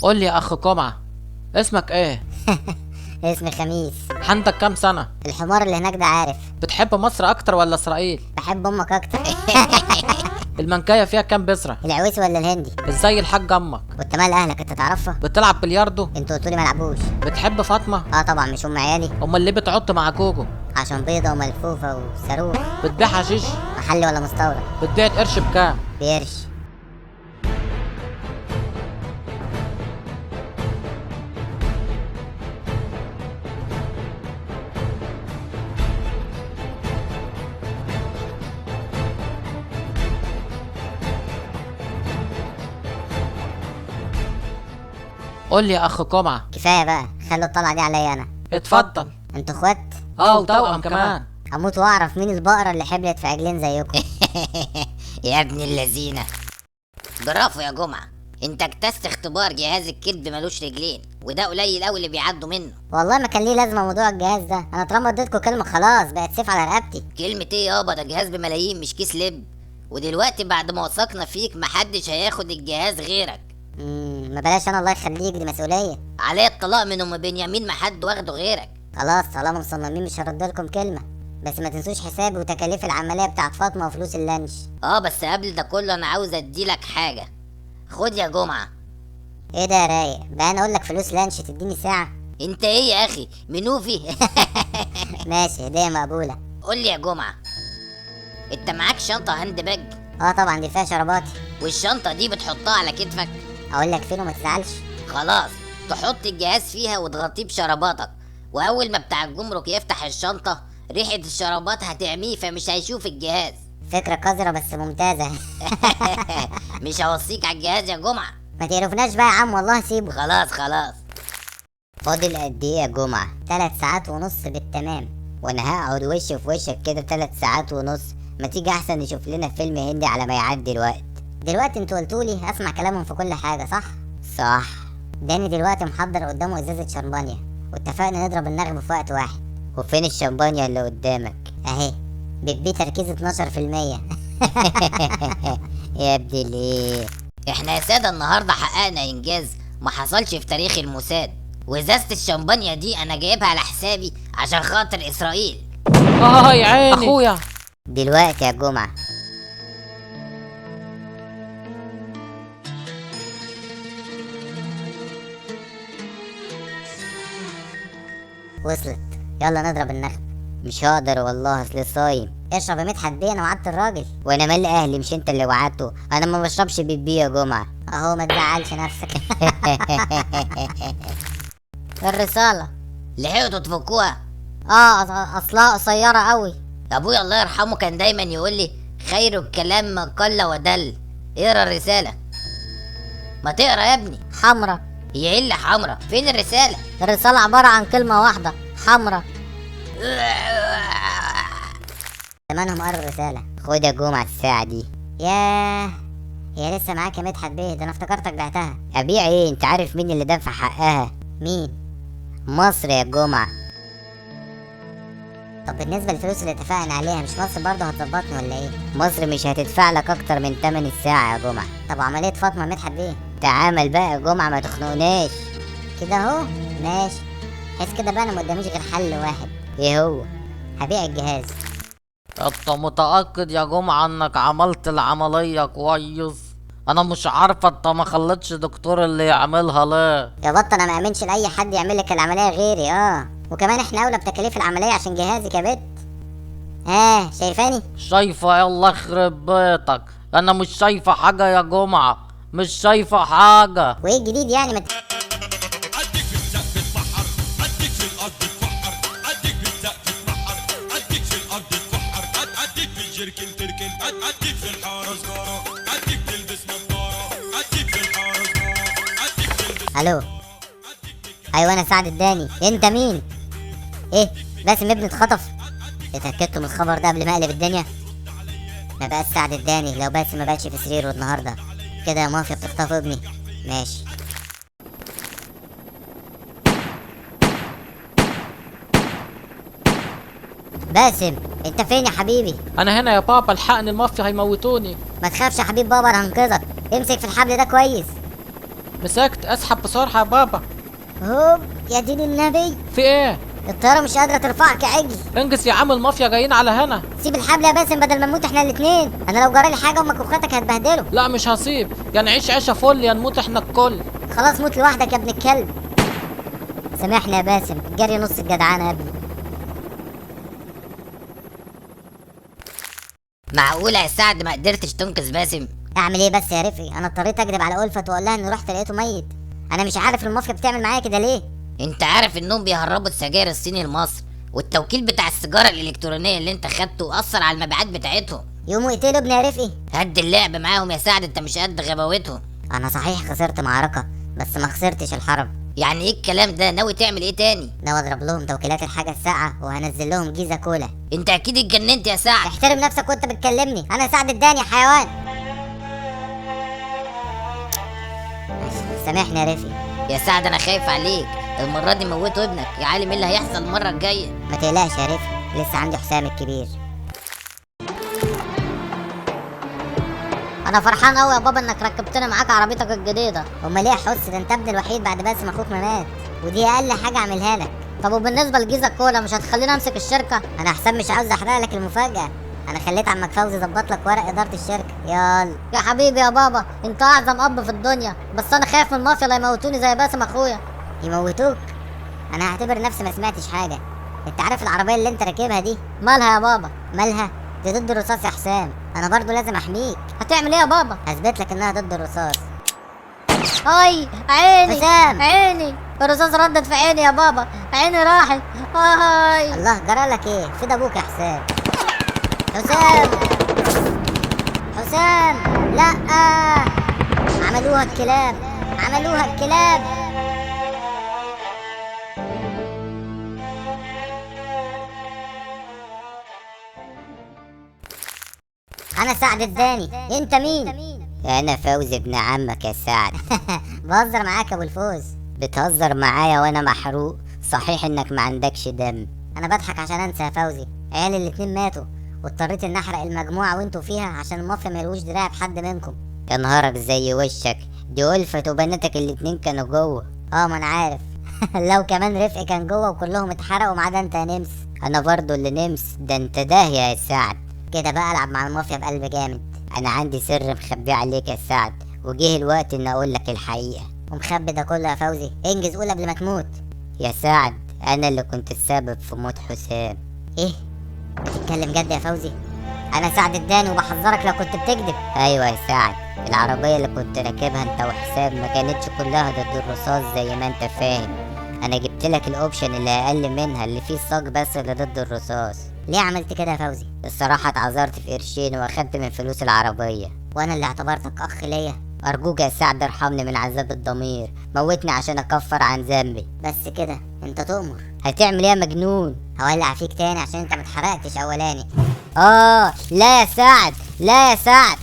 قول لي يا اخ جمعة، اسمك ايه؟ اسمي خميس. عندك كام سنة؟ الحمار اللي هناك ده عارف. بتحب مصر اكتر ولا اسرائيل؟ بحب امك اكتر. المنكاية فيها كام بذرة؟ العويسي ولا الهندي؟ ازاي الحاج امك؟ وانت مال اهلك انت تعرفها؟ بتلعب بلياردو؟ انتوا قلتولي ملعبوش. بتحب فاطمة؟ اه طبعا، مش ام عيالي. امال ليه بتعط مع جوجو؟ عشان بيضة وملفوفة وصاروخ. بتبيع حشيش؟ محلي ولا مستورد؟ بتبيع القرش بكام؟ بقرش. قول لي يا اخ جمعة. كفاية بقى، خلوا الطلعة دي عليا انا. اتفضل. انتوا اخوات؟ وتوأم كمان. هموت واعرف مين البقرة اللي حبلت في عجلين زيكم. يا ابن اللذينة، برافو يا جمعة، انت اجتزت اختبار جهاز الكذب ملوش رجلين، وده قليل قوي اللي بيعدوا منه. والله ما كان ليه لازمة موضوع الجهاز ده، انا طالما اديتكم كلمة خلاص بقت سيف على رقبتي. كلمة ايه يابا؟ ده جهاز بملايين مش كيس لب، ودلوقتي بعد ما وثقنا فيك محدش هياخد الجهاز غيرك. ما بلاش انا، الله يخليك، دي مسؤولية. عليه الطلاق من ام بنيامين، ما حد واخده غيرك. خلاص طالما مصممين مش هرد لكم كلمة، بس ما تنسوش حسابي وتكاليف العملية بتاعت فاطمة وفلوس اللانش. بس قبل ده كله انا عاوز اديلك حاجة. خد يا جمعة. ايه ده يا رايق بقى؟ انا اقول لك فلوس لانش تديني ساعة؟ انت ايه يا اخي منوفي؟ ماشي، هدية مقبولة. قول لي يا جمعة، انت معاك شنطة هاند باج؟ اه طبعا، دي فيها شراباتي. والشنطة دي بتحطها على كتفك؟ اقول لك فين وما تزعلش. خلاص، تحط الجهاز فيها وتغطيه بشراباتك، واول ما بتاع الجمرك يفتح الشنطة ريحة الشرابات هتعميه فمش هيشوف الجهاز. فكرة قذرة بس ممتازة. مش هوصيك على الجهاز يا جمعة. ما تقرفناش بقى يا عم، والله سيبه. خلاص. فاضل قد ايه يا جمعة؟ 3 ساعات ونص بالتمام، وانا هقعد وش في وشك كده 3 ساعات ونص. ما تيجي احسن نشوف لنا فيلم هندي على ما يعدي الوقت. دلوقتي انتوا قلتولي اسمع كلامهم في كل حاجة، صح؟ صح. داني دلوقتي محضر قدامه ازازة شمبانيا، واتفقنا نضرب النغم في وقت واحد. وفين الشمبانيا اللي قدامك؟ اهي، بتبيه تركيز 12%. يا ابني ليه؟ احنا يا سادة النهاردة حققنا انجاز ما حصلش في تاريخ الموساد، وازازة الشمبانيا دي انا جايبها على حسابي عشان خاطر اسرائيل. يا عيني اخويا. دلوقتي يا جمعة. وصلت، يلا نضرب النخل. مش هقدر والله، اصل صايم. اشرب يا مدحت بيه، انا وعدت الراجل. وانا مال اهلي، مش انت اللي وعدته. انا ما بشربش بيبي يا جمعة. اهو ما تزعلش نفسك. الرسالة لحقتوا تفكوها؟ اصلها قصيرة قوي. ابويا الله يرحمه كان دايما يقول لي خير الكلام ما قل ودل. اقرا الرسالة. ما تقرا يا ابني. حمرا. هي ايه اللي حمرا؟ فين الرسالة؟ الرسالة عبارة عن كلمة واحدة، حمرا. زمانهم قروا الرسالة. خد يا جمعة الساعة دي. ياه، هي لسه معاك يا مدحت بيه؟ ده انا افتكرتك بعتها. ابيع ايه؟ انت عارف مين اللي دفع حقها؟ مين؟ مصر يا جمعة. طب بالنسبة للفلوس اللي اتفقنا عليها، مش مصر برضه هتظبطني ولا ايه؟ مصر مش هتدفع لك اكتر من تمن الساعة يا جمعة. طب عملية فاطمة مدحت بيه؟ تعامل بقى يا جمعة، ما تخنقناش كده اهو. ماشي، حس كده بقى، انا ما قداميش غير حل واحد. ايه هو؟ هبيع الجهاز. انت متأكد يا جمعة انك عملت العملية كويس؟ انا مش عارفة انت ما خلتش دكتور اللي يعملها ليه؟ يا بطة، انا ما امنش لاي حد يعمل لك العملية غيري. وكمان احنا اولى بتكاليف العملية عشان جهازك يا بت. شايفاني؟ شايفة؟ يلا يخرب بيتك، انا مش شايفة حاجة يا جمعة، مش شايفة حاجة. وايه الجديد يعني؟ اديك في السقف تفحر، اديك في الارض تفحر، اديك في السقف تفحر، اديك في الارض تفحر، اديك في الجركن تركن، اديك في الحاره سجاره، اديك تلبس نظاره، اديك في الحاره سجاره، اديك تلبس. الو. ايوه انا سعد الداني. انت مين؟ ايه؟ باسم ابني اتخطف؟ اتاكدتوا من الخبر ده قبل ما اقلب الدنيا؟ ما بقاش سعد الداني لو باسم ما بقتش في سريره النهارده. كده يا مافيا بتخطف ابني. ماشي. باسم، انت فين يا حبيبي؟ انا هنا يا بابا، الحقني المافيا هيموتوني. ما تخافش يا حبيب بابا، انا هنقذك. امسك في الحبل ده كويس. مسكت، اسحب بسرعة يا بابا. هوب يا دين النبي، في ايه؟ الطيارة مش قادرة ترفعك يا عجل. انجز يا عم، المافيا جايين على هنا. سيب الحبل يا باسم بدل ما نموت احنا الاتنين، انا لو جرالي حاجة امك واخواتك هتبهدلوا. لا مش هسيب، يا نعيش عيشة فل يا نموت احنا الكل. خلاص موت لوحدك يا ابن الكلب. سامحني يا باسم، الجري نص الجدعانة يا ابني. معقولة يا سعد ما قدرتش تنقذ باسم؟ اعمل ايه بس يا رفقي؟ انا اضطريت اكدب على ألفت واقول لها اني رحت لقيته ميت. انا مش عارف المافيا بتعمل معايا كده ليه. انت عارف انهم بيهربوا السجاير الصيني لمصر، والتوكيل بتاع السيجارة الإلكترونية اللي انت خدته أثر على المبيعات بتاعتهم. يقوموا يقتلوا ابني يا رفقي. هد اللعب معاهم يا سعد، انت مش قد غباوتهم. انا صحيح خسرت معركة بس ما خسرتش الحرب. يعني ايه الكلام ده؟ ناوي تعمل ايه تاني؟ ناوي اضرب لهم توكيلات الحاجة الساقعة وهنزل لهم جيزة كولا. انت اكيد اتجننت يا سعد. احترم نفسك وانت بتكلمني، انا سعد الداني يا حيوان. سامحني يا رفقي. يا سعد انا خايف عليك، المرة دي موتوا ابنك، يا عالم ايه اللي هيحصل المرة الجاية. ما تقلقش يا رفقي، لسه عندي حسام الكبير. انا فرحان قوي يا بابا انك ركبتنا معاك عربيتك الجديده. امال ايه يا حس؟ ده انت ابني الوحيد بعد باسم اخوك ما مات، ودي اقل حاجه اعملها لك. طب وبالنسبه لجيزه كولا مش هتخليني امسك الشركه؟ انا حسام مش عاوز احرق لك المفاجاه، انا خليت عمك فوزي يظبط لك ورق اداره الشركه. يلا يا حبيبي يا بابا، انت اعظم اب في الدنيا، بس انا خايف من المافيا لا يموتوني زي باسم اخويا. يموتوك؟ انا هعتبر نفسي ما سمعتش حاجه. انت عارف العربيه اللي انت راكبها دي مالها يا بابا؟ مالها؟ دي ضد الرصاص يا حسام، انا برضو لازم احميك. هتعمل ايه يا بابا؟ هثبت لك انها ضد الرصاص. اي عيني حسام، عيني الرصاص ردت في عيني يا بابا، عيني راحت. اي الله، جرى لك ايه؟ فين ابوك يا حسام؟ حسام، حسام، لا عملوها الكلاب، عملوها الكلاب. انا سعد الداني، انت مين؟ انا فوزي ابن عمك يا سعد. بهزر معاك يا ابو الفوز. بتهزر معايا وانا محروق؟ صحيح انك ما عندكش دم. انا بضحك عشان انسى يا فوزي، عيالي الاتنين ماتوا واضطريت اني احرق المجموعه وانتوا فيها عشان المافيا ما يلوش دراع بحد منكم. يا نهارك زي وشك، دي ألفت وبناتك الاتنين كانوا جوه. ما انا عارف. لو كمان رفقي كان جوه وكلهم اتحرقوا ما عدا انت يا نمس. انا برضو اللي نمس، ده انت داهيه يا سعد. كده بقى العب مع المافيا بقلب جامد. انا عندي سر مخبيه عليك يا سعد، وجه الوقت ان اقول لك الحقيقه. ومخبي ده كله يا فوزي؟ انجز قول قبل ما تموت. يا سعد انا اللي كنت السبب في موت حسام. ايه؟ بتتكلم جد يا فوزي؟ انا سعد الداني وبحذرك لو كنت بتكذب. ايوه يا سعد، العربيه اللي كنت راكبها انت وحسام ما كانتش كلها ضد الرصاص زي ما انت فاهم. انا جبت لك الاوبشن اللي اقل منها، اللي فيه الصاج بس اللي ضد الرصاص. ليه عملت كده يا فوزي؟ الصراحه اتعذرت في قرشين واخدت من فلوس العربيه، وانا اللي اعتبرتك اخ ليا. ارجوك يا سعد ارحمني من عذاب الضمير، موتني عشان اكفر عن ذنبي. بس كده انت تؤمر. هتعمل ايه يا مجنون؟ هولع فيك تاني عشان انت متحرقتش اولاني. لا يا سعد، لا يا سعد.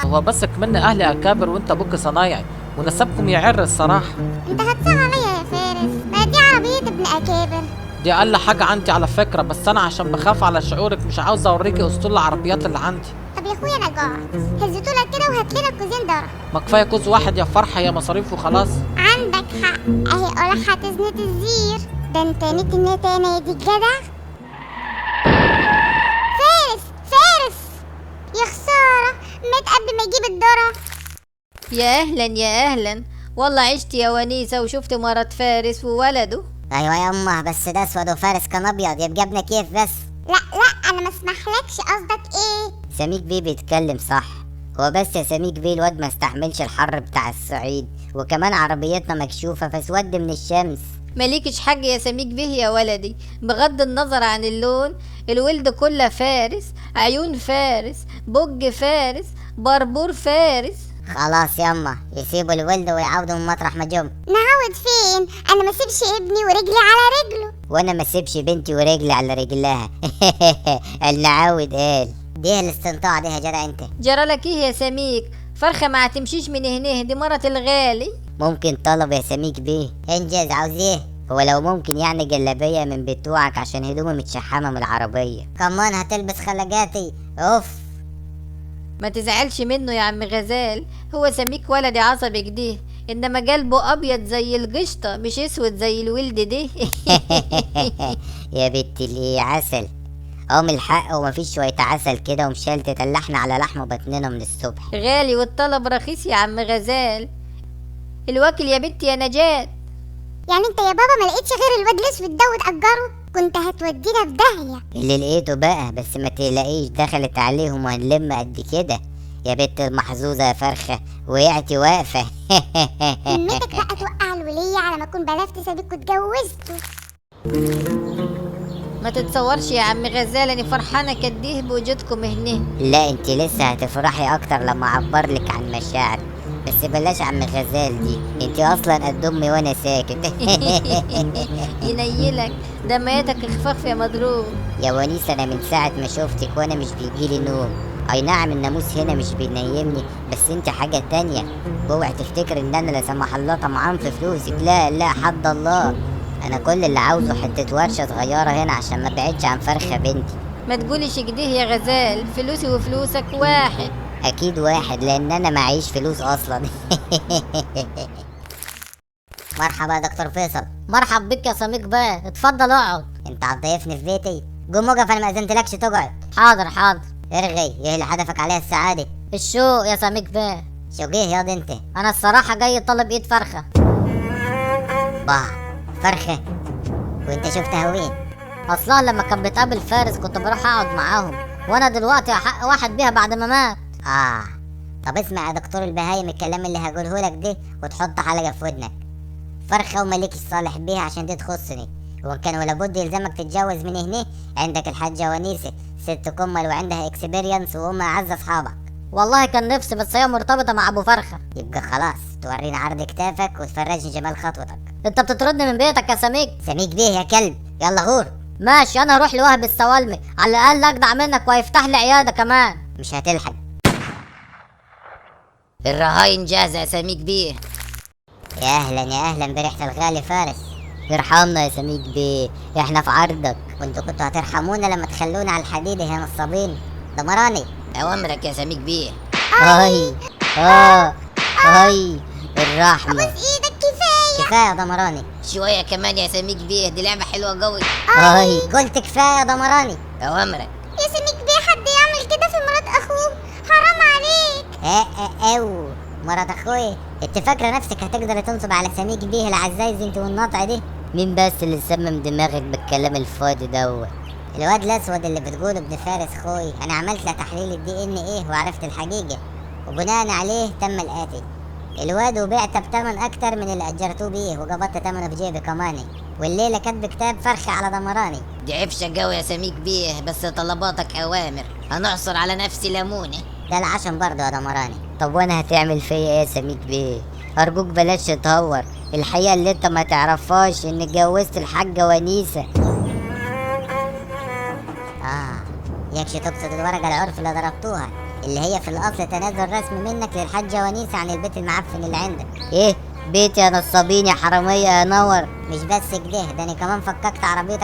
هو بس كمان اهلي اكابر وانت ابوك صنايعي، ونسبكم يعر الصراحه. انت هتصغر عليا يا فارس، ما دي عربية ابن اكابر. دي اقل حاجه عندي على فكره، بس انا عشان بخاف على شعورك مش عاوز اوريكي اسطول العربيات اللي عندي. طب يا اخويا انا جعت، هزتولك كده وهات لنا كوزين ذره. ما كفايه كوز واحد يا فرحه، يا مصاريف وخلاص. عندك حق، اهي قرحة تزنت الزير، ده انت نتنا يا دي الجدع. فارس فارس، يا خسارة مات قبل ما يجيب الذرة. يا اهلا يا اهلا، والله عشت يا ونيسة وشفت مرات فارس وولده. ايوه يا امه، بس ده اسود وفارس كان ابيض، يبقى ابنك كيف بس؟ لا انا ما اسمحلكش، قصدك ايه؟ سميك بيه بيتكلم صح. هو بس يا سميك بيه الواد ما استحملش الحر بتاع الصعيد، وكمان عربيتنا مكشوفه فاسود من الشمس. ماليكش حاج يا سميك به يا ولدي، بغض النظر عن اللون، الولد كله فارس، عيون فارس، بج فارس، بربور فارس. خلاص ياما، يسيبوا الولد ويعاودوا من مطرح ما جم. نعود فين؟ انا ما سيبش ابني ورجلي على رجله. وانا ما سيبش بنتي ورجلي على رجلها. النعاود قال. دي الاستنطاع دي يا جدع انت. جرالك ايه يا سميك؟ فرخة ما هتمشيش من هنا، دي مرة الغالي. ممكن طلب يا سميك بيه؟ انجز، عاوز ايه؟ هو لو ممكن يعني جلابيه من بتوعك عشان هدومي متشحمه من العربيه. كمان هتلبس خلاجاتي؟ اوف. ما تزعلش منه يا عم غزال، هو سميك ولدي عصبي كده، انما قلبه ابيض زي القشطه مش اسود زي الولد ده. يا بنت الايه عسل. من الحق ومفيش شوية عسل كده ومشال تتلحنا على لحم بطننا من الصبح. غالي والطلب رخيص يا عم غزال. الواكل يا بنتي يا نجاة. يعني انت يا بابا ما لقيتش غير الواد الاسود ده وتأجره؟ كنت هتودينا في داهية. اللي لقيته بقى، بس ما تقلقيش دخلت عليهم وهنلم قد كده. يا بنت المحظوظة يا فرخة، وقعتي واقفة. همتك بقى توقع الولية على ما اكون بلغت سابق واتجوزته. ما تتصورش يا عم غزال اني فرحانه كديه بوجودكم هنا. لا انت لسه هتفرحي اكتر لما اعبرلك عن مشاعري، بس بلاش عم غزال دي، انت اصلا قد امي وانا ساكت. ينيلك دميتك اخفاف يا مضروب. يا ونيسة انا من ساعة ما شوفتك وانا مش بيجيلي نوم. اي نعم الناموس هنا مش بينيمني، بس انت حاجة تانية. اوعي تفتكر ان انا لا سمح الله طمعان في فلوسك، لا لا حد الله. انا كل اللي عاوزه حتة ورشة صغيرة هنا عشان ما بعدش عن فرخة بنتي. ما تقولش كده يا غزال، فلوسي وفلوسك واحد. اكيد واحد لان انا معيش فلوس اصلا. مرحبا يا دكتور فيصل. مرحب بك يا سميك بيه، اتفضل اقعد. انت هتضيفني في بيتي؟ قوم وقف، انا ما اذنتلكش تقعد. حاضر حاضر. ارغي، ايه اللي هدفك عليها السعادة؟ الشوق يا سميك بيه. شو جه ياض انت؟ انا الصراحه جاي طالب ايد فرخه. bah فرخة؟ وانت شفتها وين؟ اصلها لما كانت بتقابل فارس كنت بروح اقعد معاهم، وانا دلوقتي احق واحد بيها بعد ما مات. طب اسمع يا دكتور البهايم الكلام اللي هقوله لك ده وتحط حلقة في ودنك. فرخة وملكش صالح بيها عشان دي تخصني، وان كان ولا بد يلزمك تتجوز من هنا. عندك الحاجة ونيسة ست كمل وعندها اكسبيرينس وام اعز اصحابك. والله كان نفسي بس هي مرتبطه مع ابو فرخه. يبقى خلاص تورينا عرض كتافك وتفرجني جمال خطوتك. انت بتطردني من بيتك يا سميك. سميك بيه يا كلب، يلا غور. ماشي انا هروح لوهب السوالمي، على الاقل اجدع منك ويفتح لي عياده كمان. مش هتلحق. الرهاين جاهزه يا سميك بيه. يا اهلا بريحة الغالي فارس. ارحمنا يا سميك بيه، احنا في عرضك، وانتوا كنتوا هترحمونا لما تخلونا على الحديد يا نصابين. دمراني. اوامرك يا سميك بيه. هاي الرحمة. بس ايدك كفاية. كفاية يا دمراني. شويه كمان يا سميك بيه، دي لعبه حلوه قوي. قلت كفاية يا دمراني. اوامرك. يا سميك بيه حد يعمل كده في مرات اخوه؟ حرام عليك. او مرات اخوي، انت فاكرة نفسك هتقدر تنصب على سميك بيه العزايز انت والنطع دي؟ مين بس اللي سمم دماغك بالكلام الفاضي دوت؟ الواد الاسود اللي بتقوله ابن فارس خوي، انا عملت له تحليل الDNA وعرفت الحقيقة، وبناء عليه تم الاتي. الواد وبعته بتمن اكتر من اللي اجرتوه بيه، وقبضت تمنه بجيبي كماني، والليلة كاتب كتاب فرخة على دمراني. دي عفشه قوي يا سميك بيه، بس طلباتك اوامر، هنعصر على نفسي ليمونه. ده العشم برضه يا دمراني. طب وانا هتعمل فيا ايه يا سميك بيه؟ ارجوك بلاش تتهور، الحقيقة اللي انت ما تعرفهاش ان اتجوزت الحاجة ونيسة. يكشي تقصد الورقة العرف اللي ضربتوها، اللي هي في الاصل تنازل رسمي منك للحاجة ونيسة عن البيت المعفن اللي عندك. ايه بيت يا نصابين يا حرامية يا نور؟ مش بس كده، ده انا كمان فككت عربيتك